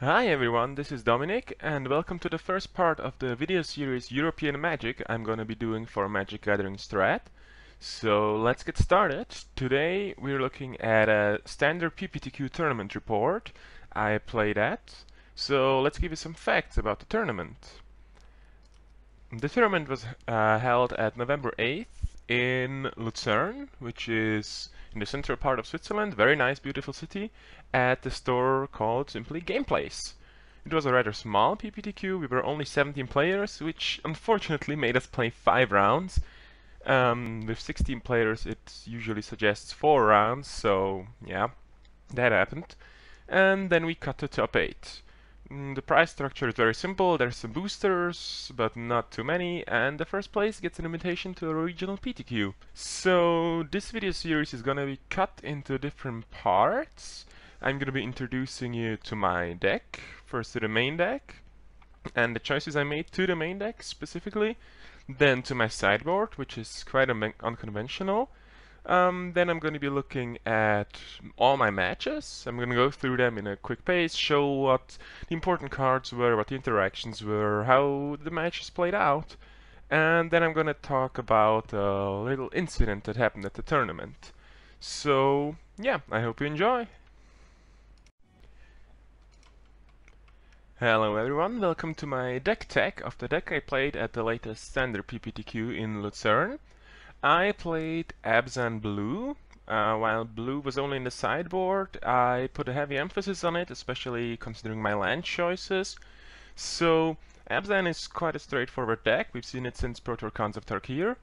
Hi everyone, this is Dominik and welcome to the first part of the video series European Magic I'm gonna be doing for Magic Gathering Strat. So let's get started. Today we're looking at a standard PPTQ tournament report. I played that. So let's give you some facts about the tournament. The tournament was held at November 8th in Lucerne, which is in the central part of Switzerland, very nice, beautiful city, at the store called simply Gameplace. It was a rather small PPTQ, we were only 17 players, which unfortunately made us play 5 rounds. With 16 players it usually suggests 4 rounds, so yeah, that happened. And then we cut to top 8. The price structure is very simple, there's some boosters, but not too many, and the first place gets an invitation to a regional PTQ. So this video series is gonna be cut into different parts. I'm gonna be introducing you to my deck, first to the main deck, and the choices I made to the main deck specifically, then to my sideboard, which is quite unconventional. Then I'm going to be looking at all my matches. I'm going to go through them in a quick pace, show what the important cards were, what the interactions were, how the matches played out, and then I'm going to talk about a little incident that happened at the tournament. So, yeah, I hope you enjoy. Hello everyone, welcome to my deck tech of the deck I played at the latest standard PPTQ in Lucerne. I played Abzan Blue. While Blue was only in the sideboard, I put a heavy emphasis on it, especially considering my land choices. So, Abzan is quite a straightforward deck. We've seen it since Pro Tour Khans of Tarkir.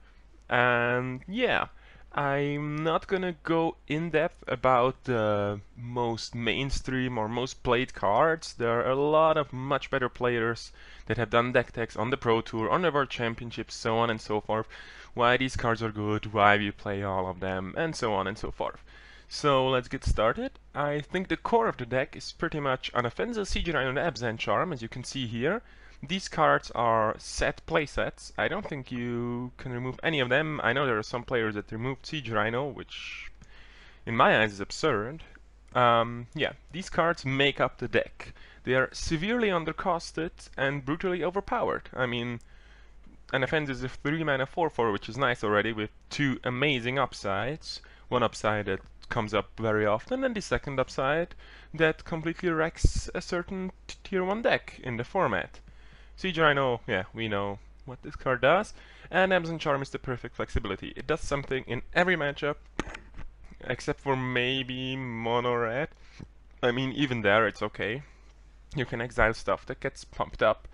And yeah, I'm not gonna go in depth about the most mainstream or most played cards. There are a lot of much better players that have done deck techs on the Pro Tour, on the World Championships, so on and so forth. Why these cards are good, why we play all of them, and so on and so forth. So let's get started. I think the core of the deck is pretty much Anaffenza, Siege Rhino, and Abzan Charm, as you can see here. These cards are set playsets. I don't think you can remove any of them. I know there are some players that removed Siege Rhino, which in my eyes is absurd. Yeah, these cards make up the deck. They are severely undercosted and brutally overpowered. I mean, an offense is a 3 mana 4/4, which is nice already, with 2 amazing upsides. One upside that comes up very often, and the second upside that completely wrecks a certain tier 1 deck in the format. Siege Rhino, yeah, we know what this card does, and Abzan Charm is the perfect flexibility. It does something in every matchup, except for maybe Mono Red. I mean, even there it's okay. You can exile stuff that gets pumped up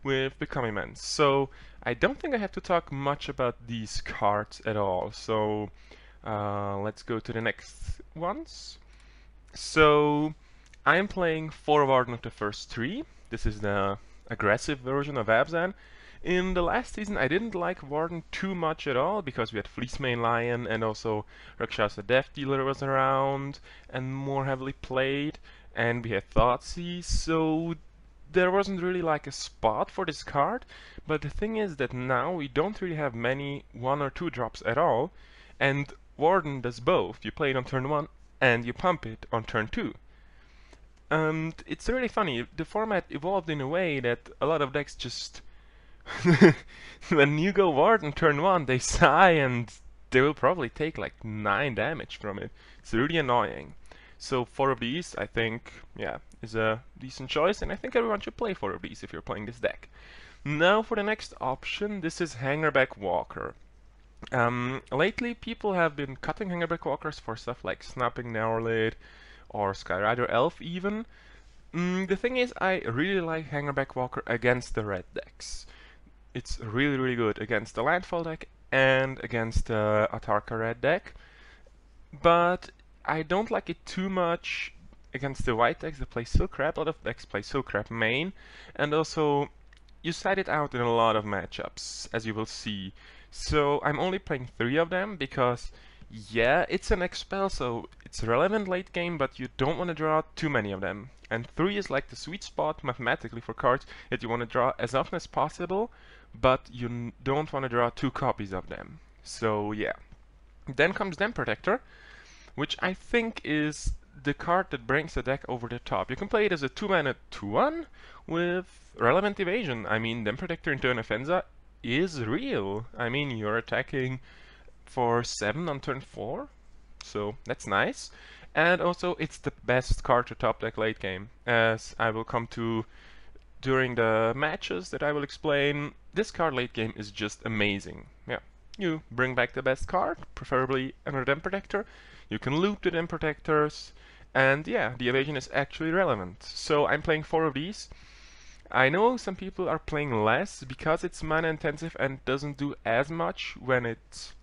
with Become Immense. So I don't think I have to talk much about these cards at all. So let's go to the next ones. So I'm playing 4 Warden of the first 3. This is the aggressive version of Abzan. In the last season I didn't like Warden too much at all because we had Fleecemane Lion and also Rakshasa Death Dealer was around and more heavily played, and we had Thoughtseize, so there wasn't really like a spot for this card. But the thing is that now we don't really have many 1 or 2 drops at all, and Warden does both. You play it on turn 1 and you pump it on turn 2. And it's really funny, the format evolved in a way that a lot of decks just when you go Warden turn 1 they sigh and they will probably take like 9 damage from it. It's really annoying. So 4 of these, I think, yeah, is a decent choice, and I think everyone should play 4 of these if you're playing this deck. Now for the next option, this is Hangerback Walker. Lately people have been cutting Hangerback Walkers for stuff like Snapping Neuralid or Skyrider Elf even. The thing is, I really like Hangerback Walker against the red decks. It's really good against the Landfall deck and against the Atarka red deck. But I don't like it too much against the white decks that play Silk-Wrap. A lot of decks play Silk-Wrap main, and also you side it out in a lot of matchups, as you will see. So I'm only playing 3 of them because, yeah, it's an Expel, so it's relevant late game, but you don't want to draw too many of them. And 3 is like the sweet spot mathematically for cards that you want to draw as often as possible, but you don't want to draw 2 copies of them. So yeah. Then comes Dam Protector, which I think is the card that brings the deck over the top. You can play it as a 2-mana 2/1 with relevant evasion. I mean, Dem Protector into an Offensa is real. I mean, you're attacking for 7 on turn 4, so that's nice. And also, it's the best card to top deck late game, as I will come to during the matches that I will explain. This card late game is just amazing. Yeah, you bring back the best card, preferably another Dem Protector. You can loop the Dem Protectors, and yeah, the evasion is actually relevant. So I'm playing 4 of these. I know some people are playing less because it's mana intensive and doesn't do as much when it's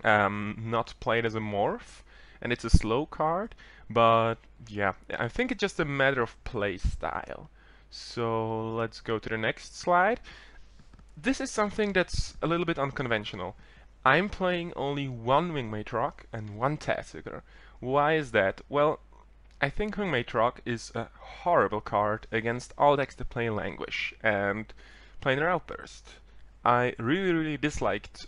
not played as a morph, and it's a slow card, but yeah, I think it's just a matter of play style. So let's go to the next slide. This is something that's a little bit unconventional. I'm playing only one Wingmate Rock and one Tasigur. Why is that? Well, I think Wingmate Rock is a horrible card against all decks that play Languish and Planar Outburst. I really disliked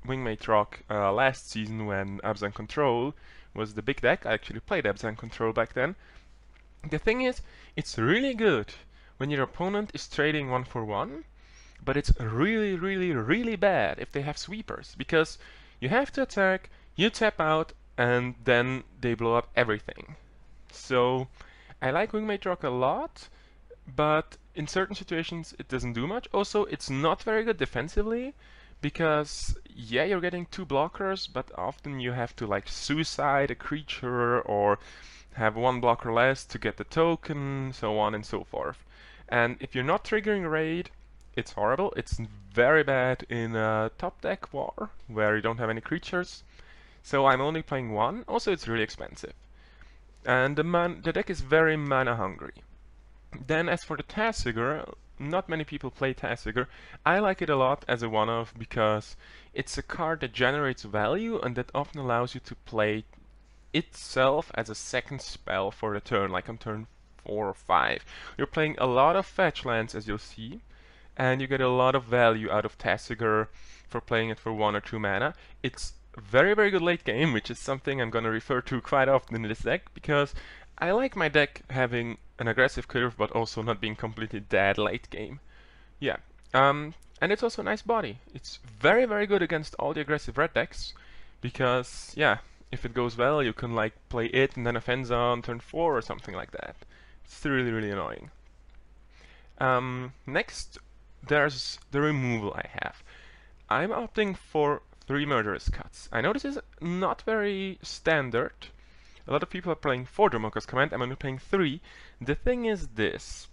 Wingmate Rock last season when Abzan Control was the big deck. I actually played Abzan Control back then. The thing is, it's really good when your opponent is trading 1 for 1, but it's really bad if they have sweepers, because you have to attack, you tap out, and then they blow up everything. So I like Wingmate Rock a lot, but in certain situations it doesn't do much. Also, it's not very good defensively, because yeah, you're getting 2 blockers, but often you have to like suicide a creature or have 1 blocker less to get the token, so on and so forth. And if you're not triggering raid, it's horrible. It's very bad in a top deck war where you don't have any creatures. So I'm only playing 1. Also, it's really expensive. And the deck is very mana hungry. Then as for the Tasigur, not many people play Tasigur. I like it a lot as a one-off because it's a card that generates value and that often allows you to play itself as a second spell for the turn, like on turn 4 or 5. You're playing a lot of fetch lands, as you'll see, and you get a lot of value out of Tasigur for playing it for 1 or 2 mana. It's very good late game, which is something I'm gonna refer to quite often in this deck, because I like my deck having an aggressive curve but also not being completely dead late game. Yeah, and it's also a nice body. It's very good against all the aggressive red decks, because yeah, if it goes well, you can like play it and then Offensa on turn 4 or something like that. It's really annoying. Next, there's the removal I have. I'm opting for 3 Murderous Cuts. I know this is not very standard. A lot of people are playing 4 Dromoka's Command, I'm only playing 3. The thing is this.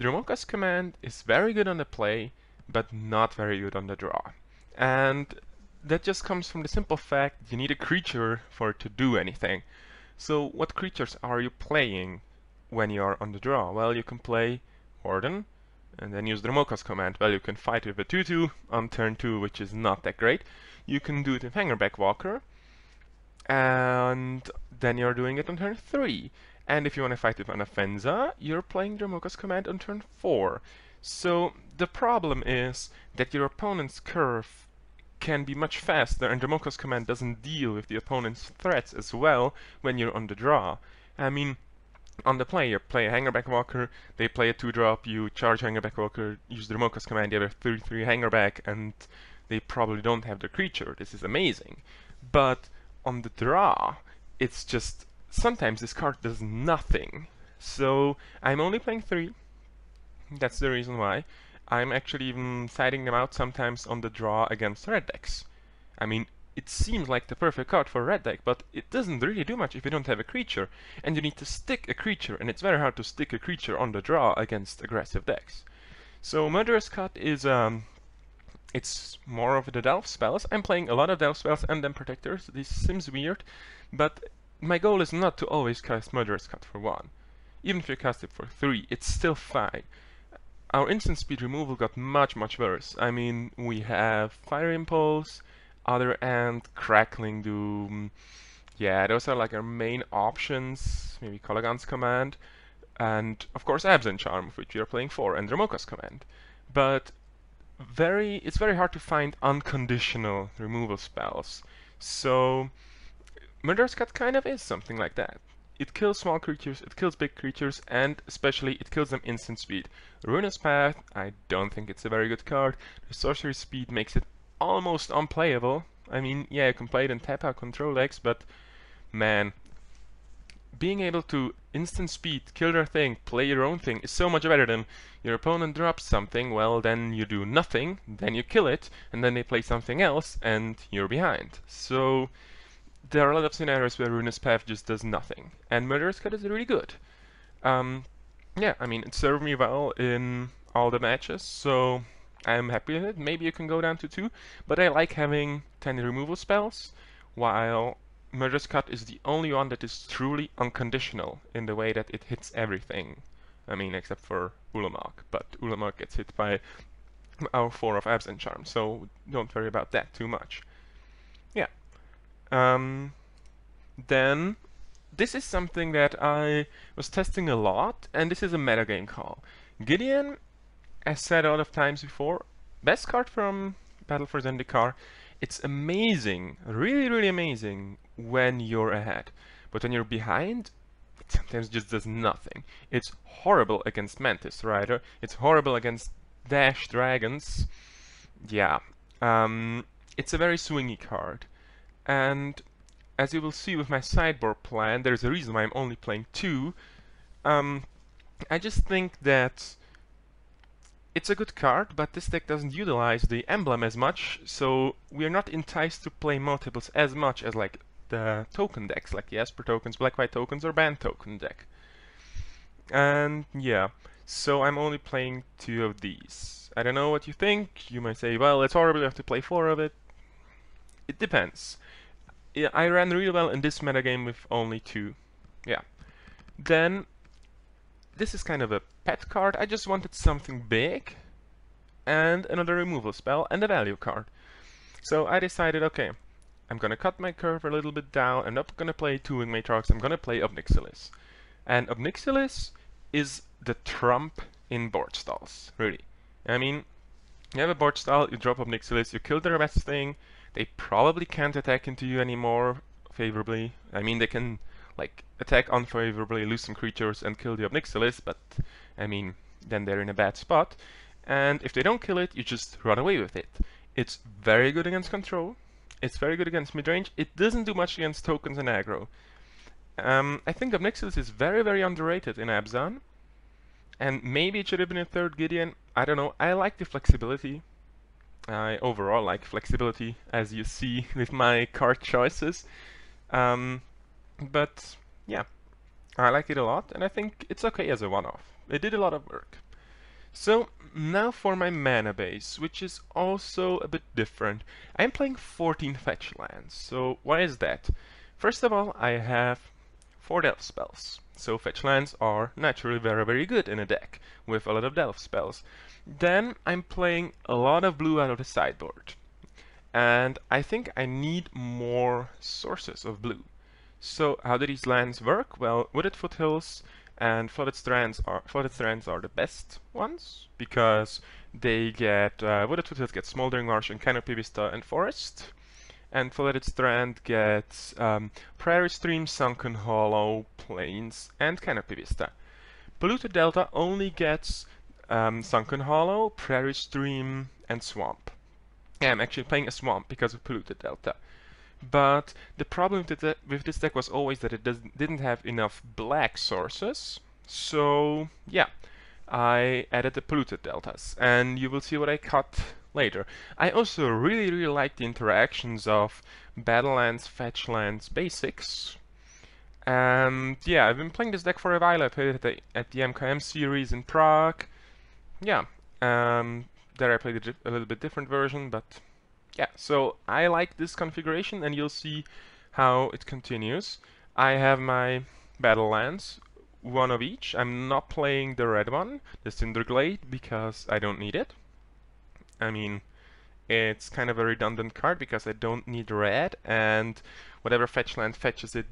Dromoka's Command is very good on the play, but not very good on the draw. And that just comes from the simple fact you need a creature for it to do anything. So what creatures are you playing when you are on the draw? Well, you can play Warden, and then use Dromoka's Command. Well, you can fight with a 2/2 on turn 2, which is not that great. You can do it with Hangerback Walker, and then you're doing it on turn 3. And if you want to fight with an Offensa, you're playing Dromoka's Command on turn 4. So the problem is that your opponent's curve can be much faster, and Dromoka's Command doesn't deal with the opponent's threats as well when you're on the draw. I mean, on the play, you play a Hangerback Walker, they play a 2-drop, you charge Hangerback Walker, use Dromoka's Command, you have a 3/3 Hangerback, and they probably don't have the creature. This is amazing. But on the draw, it's just, sometimes this card does nothing. So I'm only playing 3. That's the reason why. I'm actually even siding them out sometimes on the draw against red decks. I mean, it seems like the perfect card for a red deck, but it doesn't really do much if you don't have a creature, and you need to stick a creature, and it's very hard to stick a creature on the draw against aggressive decks. So Murderous Cut is, it's more of the Delve spells. I'm playing a lot of Delve spells and Dem Protectors. This seems weird, but my goal is not to always cast Murderous Cut for 1. Even if you cast it for 3, it's still fine. Our instant speed removal got much worse. I mean, we have Fire Impulse, Other End, Crackling Doom. Yeah, those are like our main options. Maybe Colagan's Command. And of course Abzan Charm, which we are playing 4, and Dromoka's Command. But it's very hard to find unconditional removal spells. So Murderous Cut kind of is something like that. it kills small creatures, it kills big creatures, and especially it kills them instant speed. Ruinous Path, I don't think it's a very good card. The sorcery speed makes it almost unplayable. I mean, yeah, you can play it in tap out control decks, but man, being able to instant speed, kill their thing, play your own thing is so much better than your opponent drops something, well then you do nothing, then you kill it, and then they play something else, and you're behind. So there are a lot of scenarios where Ruinous Path just does nothing, and Murderous Cut is really good. Yeah, I mean, it served me well in all the matches, so I'm happy with it. Maybe you can go down to 2, but I like having 10 removal spells, while Murderous Cut is the only one that is truly unconditional in the way that it hits everything. I mean, except for Ulamog, but Ulamog gets hit by our 4 of Abzan Charm, so don't worry about that too much. Yeah. Then, this is something that I was testing a lot, and this is a metagame call. Gideon, as said a lot of times before, best card from Battle for Zendikar. It's amazing, really, really amazing when you're ahead. But when you're behind, it sometimes just does nothing. It's horrible against Mantis Rider. It's horrible against Dash Dragons. Yeah. It's a very swingy card. And as you will see with my sideboard plan, there's a reason why I'm only playing 2. I just think that it's a good card, but this deck doesn't utilize the emblem as much, so we're not enticed to play multiples as much as like the token decks, like the Esper tokens, Black-White tokens, or Band token deck. And yeah, so I'm only playing 2 of these. I don't know what you think. You might say, well, it's horrible, you have to play 4 of it. It depends. Yeah, I ran really well in this metagame with only 2. Yeah. Then, this is kind of a pet card. I just wanted something big, and another removal spell, and a value card. So I decided, okay, I'm gonna cut my curve a little bit down. I'm not gonna play 2 Wing Matrox, I'm gonna play Obnixilis. And Obnixilis is the trump in board stalls, really. I mean, you have a board stall, you drop Obnixilis, you kill their best thing. They probably can't attack into you anymore favorably. I mean, they can like attack unfavorably, lose some creatures, and kill the Obnixilis, but I mean, then they're in a bad spot. And if they don't kill it, you just run away with it. It's very good against control. It's very good against midrange. It doesn't do much against tokens and aggro. I think Obnixilis is very, very underrated in Abzan. And maybe it should have been a 3rd Gideon. I don't know. I like the flexibility. I overall like flexibility, as you see with my card choices. But yeah, I like it a lot, and I think it's okay as a one-off. It did a lot of work. So now for my mana base, which is also a bit different. I'm playing 14 fetch lands. So why is that? First of all, I have 4 delve spells. So fetch lands are naturally very, very good in a deck with a lot of delve spells. Then I'm playing a lot of blue out of the sideboard. And I think I need more sources of blue. So how do these lands work? Well, Wooded Foothills and Flooded Strands are the best ones, because they get Wooded Foothills get Smoldering Marsh and Canopy Vista and Forest, and Flooded Strand gets Prairie Stream, Sunken Hollow, Plains, and Canopy Vista. Polluted Delta only gets Sunken Hollow, Prairie Stream, and Swamp. Yeah, I'm actually playing a Swamp because of Polluted Delta. But the problem with this deck was always that it didn't have enough black sources. So yeah, I added the Polluted Deltas, and you will see what I cut later. I also really, really like the interactions of Battlelands, Fetchlands, Basics. And yeah, I've been playing this deck for a while. I played it at the MKM series in Prague. Yeah, there I played a little bit different version, but yeah, so I like this configuration, and you'll see how it continues. I have my Battlelands, 1 of each. I'm not playing the red one, the Cinderglade, because I don't need it. I mean, it's kind of a redundant card because I don't need red, and whatever fetch land fetches it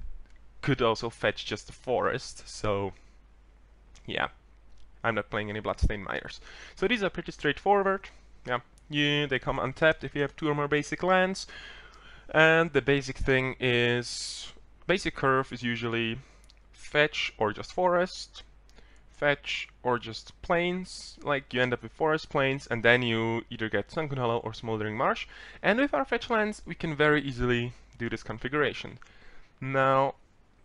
could also fetch just the forest, so yeah. I'm not playing any Bloodstained Miners. So these are pretty straightforward. Yeah, they come untapped if you have 2 or more basic lands. And the basic thing is, basic curve is usually fetch or just forest, fetch or just plains, like you end up with forest plains, and then you either get Sunken Hollow or Smoldering Marsh. And with our fetch lands, we can very easily do this configuration. Now,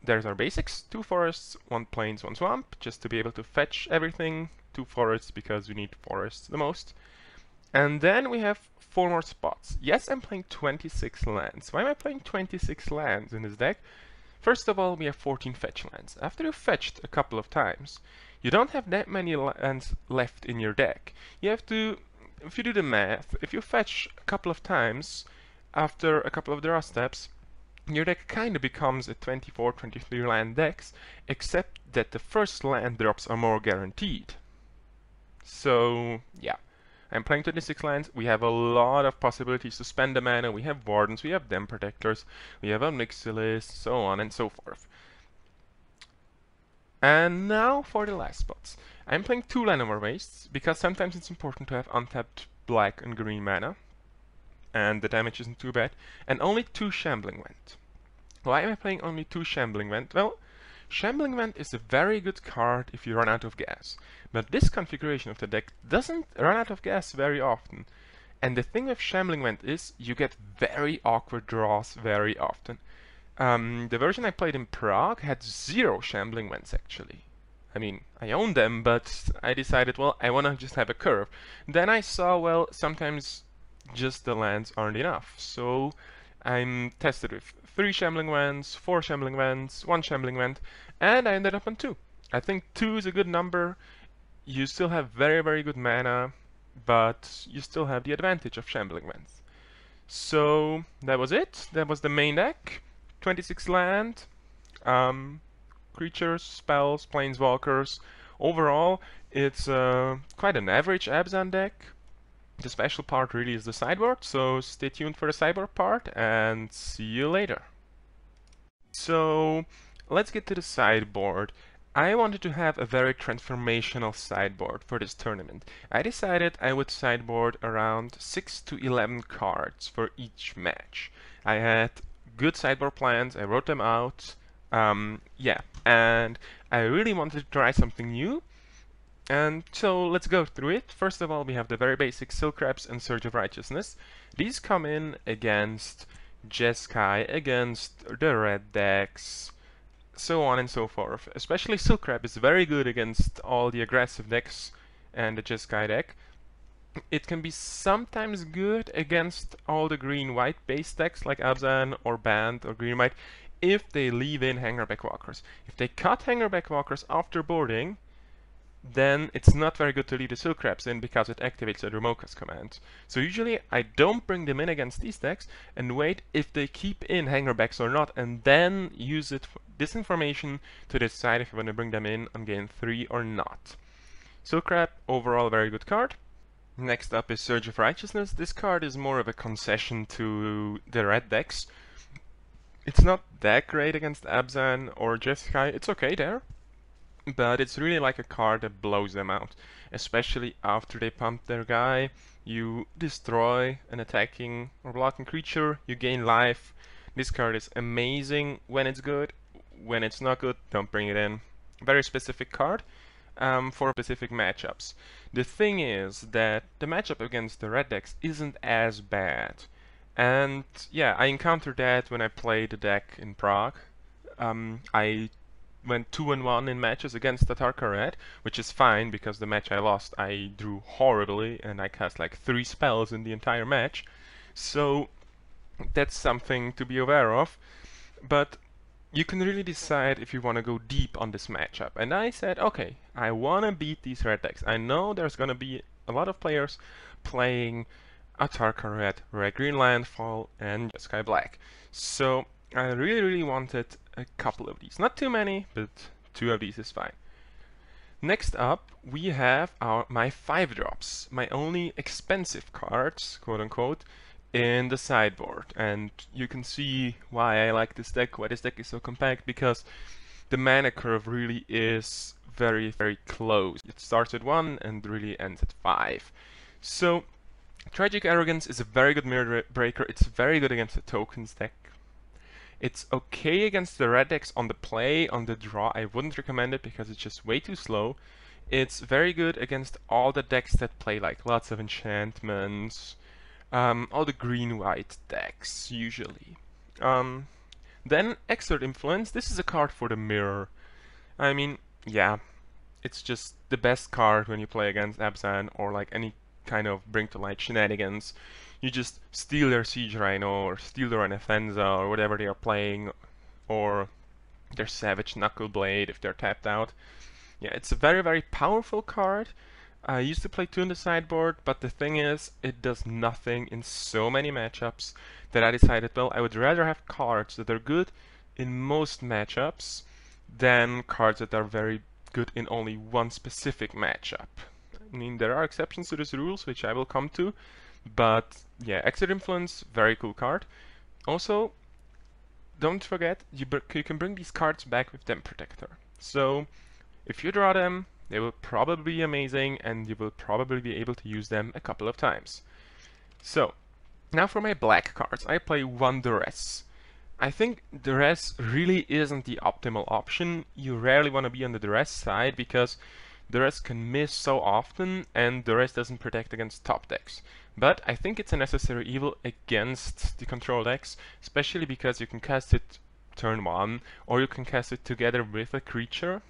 there's our basics: 2 forests, 1 plains, 1 swamp, just to be able to fetch everything. 2 forests because we need forests the most. And then we have 4 more spots. Yes, I'm playing 26 lands. Why am I playing 26 lands in this deck? First of all, we have 14 fetch lands. After you've fetched a couple of times, you don't have that many lands left in your deck. You have to, if you do the math, if you fetch a couple of times after a couple of draw steps, your deck kind of becomes a 24, 23 land decks, except that the first land drops are more guaranteed. So, yeah. I'm playing 26 lands. We have a lot of possibilities to spend the mana. We have Wardens, we have Dem Protectors, we have Omnixilis, so on and so forth. And now for the last spots. I'm playing 2 Llanowar Wastes, because sometimes it's important to have untapped black and green mana, and the damage isn't too bad, and only 2 Shambling Vent. Why am I playing only 2 Shambling Vent? Well, Shambling Vent is a very good card if you run out of gas, but this configuration of the deck doesn't run out of gas very often. And the thing with Shambling Vent is you get very awkward draws very often. The version I played in Prague had 0 Shambling Vents actually. I mean, I own them, but I decided, well, I want to just have a curve. Then I saw, well, sometimes just the lands aren't enough, so I'm tested with 3 Shambling Vents, 4 Shambling Vents, 1 Shambling Vent, and I ended up on 2. I think 2 is a good number. You still have very, very good mana, but you still have the advantage of Shambling Vents. So that was it. That was the main deck. 26 land, creatures, spells, planeswalkers. Overall, it's quite an average Abzan deck. The special part really is the sideboard, so stay tuned for the sideboard part and see you later. So let's get to the sideboard. I wanted to have a very transformational sideboard for this tournament. I decided I would sideboard around 6 to 11 cards for each match. I had good sideboard plans, I wrote them out, yeah, and I really wanted to try something new. And so let's go through it. First of all, we have the very basic Silk Crabs and Surge of Righteousness. These come in against Jeskai, against the red decks, so on and so forth. Especially Silk Crab is very good against all the aggressive decks and the Jeskai deck. It can be sometimes good against all the green-white base decks like Abzan or Band or Green-White if they leave in Hangerback Walkers. If they cut Hangerback Walkers after boarding, then it's not very good to leave the Silk Crabs in because it activates the Dromoka's command. So usually I don't bring them in against these decks and wait if they keep in Hangerbacks or not, and then use this information to decide if I want to bring them in on game 3 or not. Silk Crab, overall a very good card. Next up is Surge of Righteousness. This card is more of a concession to the red decks. It's not that great against Abzan or Jeskai, it's okay there. But it's really like a card that blows them out. Especially after they pump their guy, you destroy an attacking or blocking creature, you gain life. This card is amazing when it's good. When it's not good, don't bring it in. Very specific card for specific matchups. The thing is that the matchup against the red decks isn't as bad. And yeah, I encountered that when I played the deck in Prague. I went 2-1 in matches against the Tatarka Red, which is fine because the match I lost I drew horribly and I cast like 3 spells in the entire match. So that's something to be aware of. But you can really decide if you want to go deep on this matchup. And I said, okay, I want to beat these red decks. I know there's going to be a lot of players playing Atarka Red, Red Green Landfall, and Jeskai Black. So I really wanted a couple of these. Not too many, but 2 of these is fine. Next up, we have my 5-drops, my only expensive cards, quote unquote, in the sideboard. And you can see why I like this deck, why this deck is so compact, because the mana curve really is very close. It starts at 1 and really ends at 5. So Tragic Arrogance is a very good mirror breaker. It's very good against the tokens deck. It's okay against the red decks on the play, on the draw. I wouldn't recommend it because it's just way too slow. It's very good against all the decks that play like lots of enchantments, all the green-white decks usually. Then Exert Influence. This is a card for the mirror. I mean, yeah, it's just the best card when you play against Abzan or like any kind of Bring to Light shenanigans. You just steal their Siege Rhino or steal their Anafenza or whatever they are playing, or their Savage Knuckleblade if they're tapped out. Yeah, it's a very, very powerful card. I used to play 2 in the sideboard, but the thing is, it does nothing in so many matchups that I decided, well, I would rather have cards that are good in most matchups than cards that are very good in only one specific matchup. I mean, there are exceptions to these rules, which I will come to, but yeah, Exit Influence, very cool card. Also, don't forget, you can bring these cards back with Dem Protector. So, if you draw them, they will probably be amazing, and you will probably be able to use them a couple of times. So, now for my black cards. I play 1 Duress. I think Duress really isn't the optimal option. You rarely want to be on the Duress side because Duress can miss so often and Duress doesn't protect against top decks. But I think it's a necessary evil against the control decks, especially because you can cast it turn 1 or you can cast it together with a creature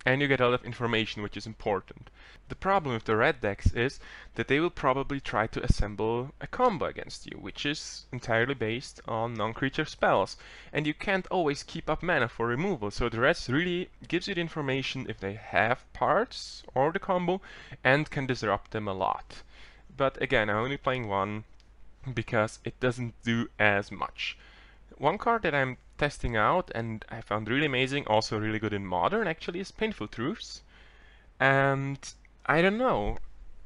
and you get a lot of information, which is important. The problem with the red decks is that they will probably try to assemble a combo against you, which is entirely based on non-creature spells, and you can't always keep up mana for removal, so the rest really gives you the information if they have parts or the combo, and can disrupt them a lot. But again, I'm only playing 1 because it doesn't do as much. One card that I'm testing out and I found really amazing, also really good in Modern actually, is Painful Truths. And I don't know,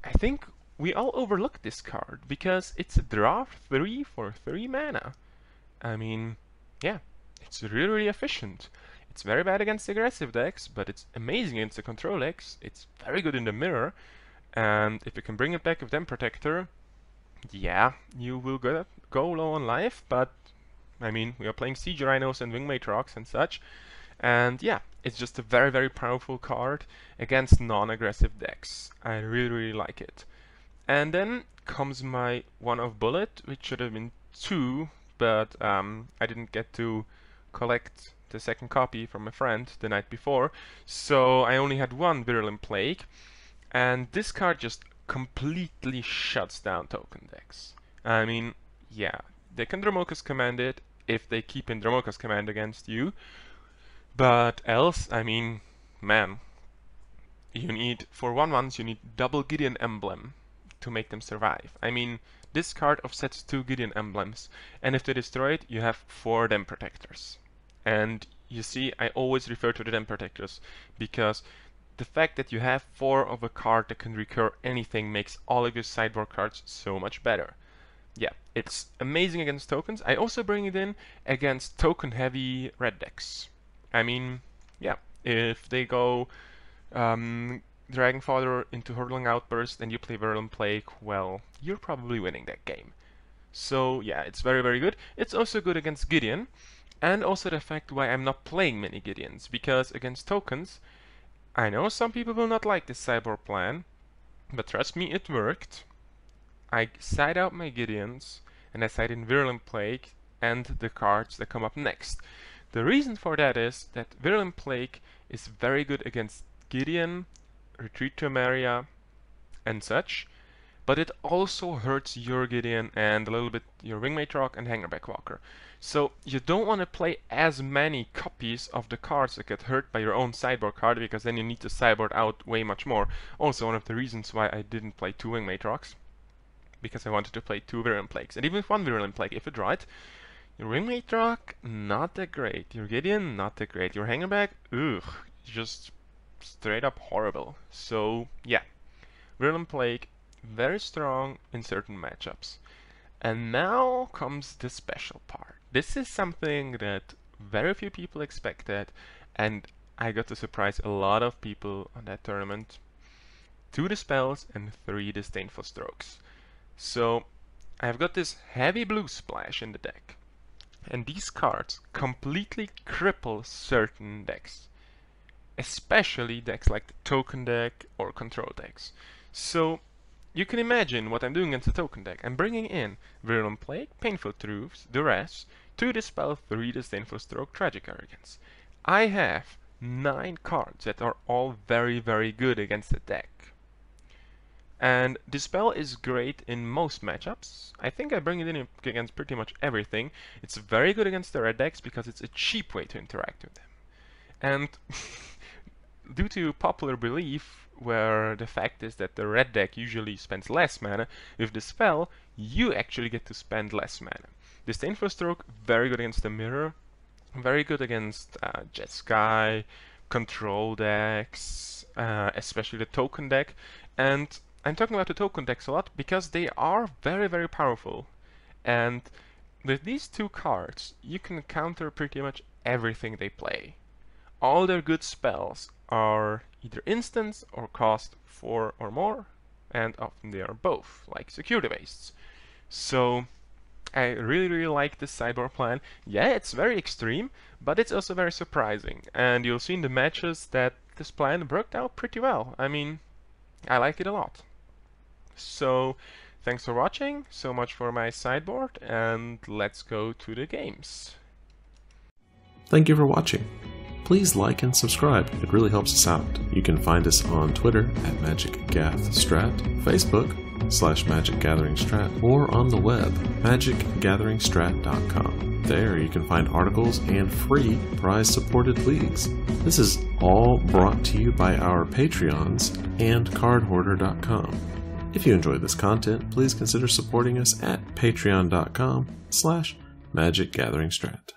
I think we all overlook this card because it's a draw 3 for 3 mana. I mean, yeah, it's really, really efficient. It's very bad against aggressive decks, but it's amazing against the control decks. It's very good in the mirror, and if you can bring it back with Dem Protector, yeah, you will go low on life, but I mean, we are playing Siege Rhinos and Wingmate Rocks and such, and yeah, it's just a very, very powerful card against non-aggressive decks. I really, really like it. And then comes my 1 of Bullet, which should have been 2, but I didn't get to collect the second copy from a friend the night before, so I only had 1 Virulent Plague, and this card just completely shuts down token decks. I mean, yeah, they can Dromoka's command it if they keep in Dromoka's command against you, but else, I mean, man, you need, for 1/1s, you need double Gideon Emblem to make them survive. I mean, this card offsets 2 Gideon Emblems, and if they destroy it, you have 4 Dem Protectors. And you see, I always refer to the Dem Protectors, because the fact that you have 4 of a card that can recur anything makes all of your sideboard cards so much better. Yeah, it's amazing against tokens. I also bring it in against token-heavy red decks. I mean, yeah, if they go Dragonfather into Hurtling Outburst and you play Virulent Plague, well, you're probably winning that game. So yeah, it's very, very good. It's also good against Gideon, and also the fact why I'm not playing many Gideons, because against tokens, I know some people will not like this sideboard plan, but trust me, it worked. I side out my Gideons, and I side in Virulent Plague and the cards that come up next. The reason for that is that Virulent Plague is very good against Gideon, Retreat to Emeria, and such, but it also hurts your Gideon and a little bit your Wingmate Rock and Hangerback Walker. So you don't want to play as many copies of the cards that get hurt by your own sideboard card, because then you need to sideboard out way much more. Also one of the reasons why I didn't play 2 Wingmate Rocks, because I wanted to play 2 Virulent Plagues. And even with 1 Virulent Plague, if you draw it, your Wingmate Rock, not that great. Your Gideon, not that great. Your Hangerback, ugh, just straight up horrible. So, yeah. Virulent Plague, very strong in certain matchups. And now comes the special part. This is something that very few people expected, and I got to surprise a lot of people on that tournament. 2 Dispels and 3 Disdainful Strokes. So, I've got this heavy blue splash in the deck. And these cards completely cripple certain decks, especially decks like the token deck or control decks. So you can imagine what I'm doing against the token deck. I'm bringing in Virulent Plague, Painful Truths, Duress, 2 Dispel, 3 Disdainful Stroke, Tragic Arrogance. I have 9 cards that are all very, very good against the deck. And Dispel is great in most matchups. I think I bring it in against pretty much everything. It's very good against the red decks because it's a cheap way to interact with them. And due to popular belief, where the fact is that the red deck usually spends less mana, with Dispel, you actually get to spend less mana. Disdainful Stroke, very good against the mirror, very good against Jeskai, control decks, especially the token deck. And I'm talking about the token decks a lot because they are very, very powerful. And with these 2 cards, you can counter pretty much everything they play. All their good spells are either instants or cost 4 or more, and often they are both, like Security Wastes. So I really, really like this sideboard plan. Yeah, it's very extreme, but it's also very surprising. And you'll see in the matches that this plan worked out pretty well. I mean, I like it a lot. So, thanks for watching, so much for my sideboard, and let's go to the games. Thank you for watching. Please like and subscribe, it really helps us out. You can find us on Twitter at MagicGathStrat, Facebook /MagicGatheringStrat, or on the web, magicgatheringstrat.com. There you can find articles and free prize-supported leagues. This is all brought to you by our Patreons and cardhoarder.com. If you enjoy this content, please consider supporting us at patreon.com/MagicGatheringStrat.